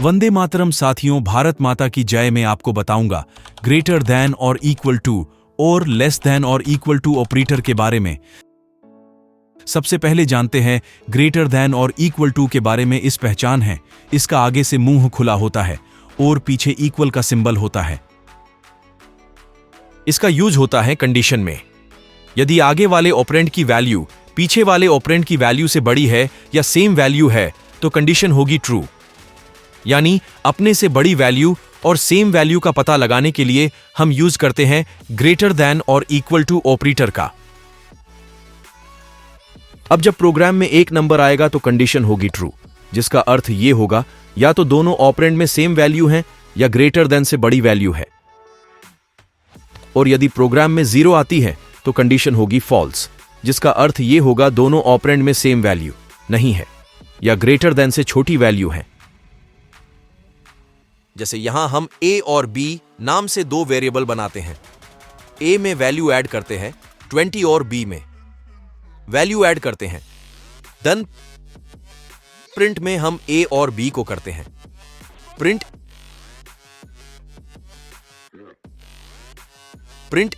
वंदे मातरम साथियों, भारत माता की जय में आपको बताऊंगा ग्रेटर देन और इक्वल टू और लेस देन और इक्वल टू ऑपरेटर के बारे में। सबसे पहले जानते हैं ग्रेटर देन और इक्वल टू के बारे में। इस पहचान है, इसका आगे से मुंह खुला होता है और पीछे इक्वल का सिंबल होता है। इसका यूज होता है कंडीशन में। यदि आगे वाले ऑपरेंड की वैल्यू पीछे वाले ऑपरेंड की वैल्यू से बड़ी है या सेम वैल्यू है तो कंडीशन होगी ट्रू। यानी अपने से बड़ी वैल्यू और सेम वैल्यू का पता लगाने के लिए हम यूज करते हैं ग्रेटर देन और इक्वल टू ऑपरेटर का। अब जब प्रोग्राम में एक नंबर आएगा तो कंडीशन होगी ट्रू, जिसका अर्थ यह होगा या तो दोनों ऑपरेंड में सेम वैल्यू है या ग्रेटर देन से बड़ी वैल्यू है। और यदि प्रोग्राम में 0 आती है तो कंडीशन होगी फॉल्स, जिसका अर्थ यह होगा दोनों ऑपरेंड में सेम वैल्यू नहीं है या ग्रेटर देन से छोटी वैल्यू है। जैसे यहां हम a और b नाम से दो वेरिएबल बनाते हैं। a में वैल्यू ऐड करते हैं 20 और b में वैल्यू ऐड करते हैं। देन प्रिंट में हम a और b को करते हैं। प्रिंट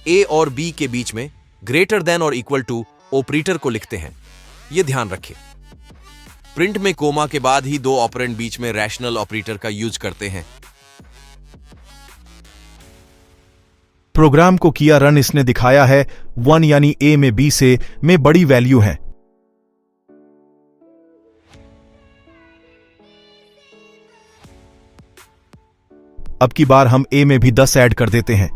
a और b के बीच में ग्रेटर देन और इक्वल टू ऑपरेटर को लिखते हैं। यह ध्यान रखिए, प्रिंट में कोमा के बाद ही दो ऑपरेंड बीच में रैशनल ऑपरेटर का यूज करते हैं। प्रोग्राम को किया रन, इसने दिखाया है 1 यानी a में b से में बड़ी वैल्यू है। अब की बार हम a में भी 10 ऐड कर देते हैं।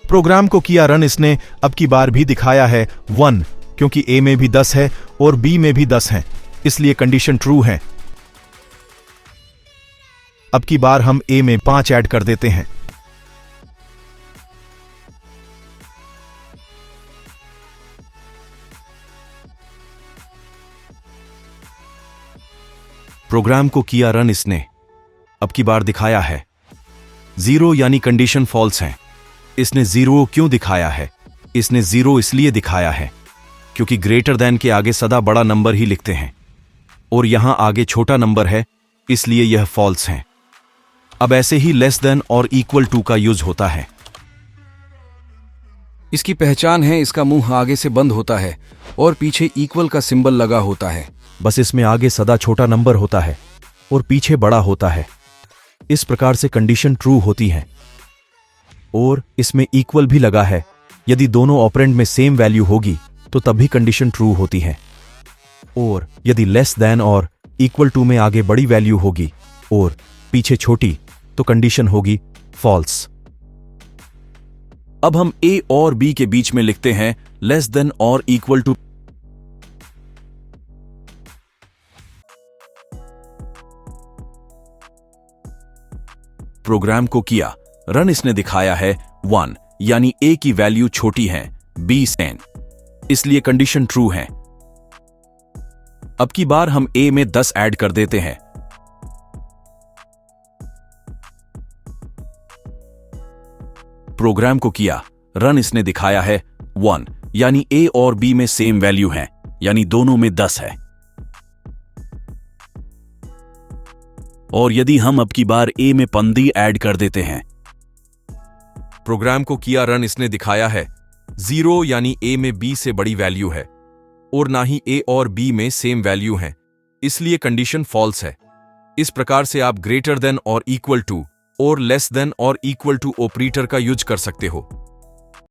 प्रोग्राम को किया रन, इसने अब की बार भी दिखाया है 1, क्योंकि a में भी 10 है और b में भी 10 है, इसलिए कंडीशन ट्रू है। अब की बार हम a में 5 ऐड कर देते हैं। प्रोग्राम को किया रन, इसने अब की बार दिखाया है 0 यानी कंडीशन फॉल्स है। इसने 0 क्यों दिखाया है? इसने 0 इसलिए दिखाया है क्योंकि ग्रेटर देन के आगे सदा बड़ा नंबर ही लिखते हैं और यहां आगे छोटा नंबर है, इसलिए यह फॉल्स है। अब ऐसे ही लेस देन और इक्वल टू का यूज होता है। इसकी पहचान है, इसका मुंह आगे से बंद होता है और पीछे इक्वल का सिंबल लगा होता है। बस इसमें आगे सदा छोटा नंबर होता है और पीछे बड़ा होता है। इस प्रकार से कंडीशन ट्रू होती है। और इसमें इक्वल भी लगा है। यदि दोनों ऑपरेंड में सेम वैल्यू होगी तो तब भी कंडीशन ट्रू होती है। और यदि लेस देन और इक्वल टू में आगे बड़ी वैल्यू होगी और पीछे छोटी तो कंडीशन होगी फॉल्स। अब हम a और b के बीच में लिखते हैं लेस देन और इक्वल टू। प्रोग्राम को किया रन, इसने दिखाया है 1 यानी a की वैल्यू छोटी है b से, इसलिए कंडीशन ट्रू है। अब की बार हम a में 10 ऐड कर देते हैं। प्रोग्राम को किया रन, इसने दिखाया है 1 यानी a और b में सेम वैल्यू है, यानी दोनों में 10 है। और यदि हम अब की बार a में 15 ऐड कर देते हैं। प्रोग्राम को किया रन, इसने दिखाया है 0 यानी a में b से बड़ी वैल्यू है और ना ही a और b में सेम वैल्यू है, इसलिए कंडीशन फॉल्स है। इस प्रकार से आप ग्रेटर देन और इक्वल टू और लेस देन और इक्वल टू ऑपरेटर का यूज कर सकते हो।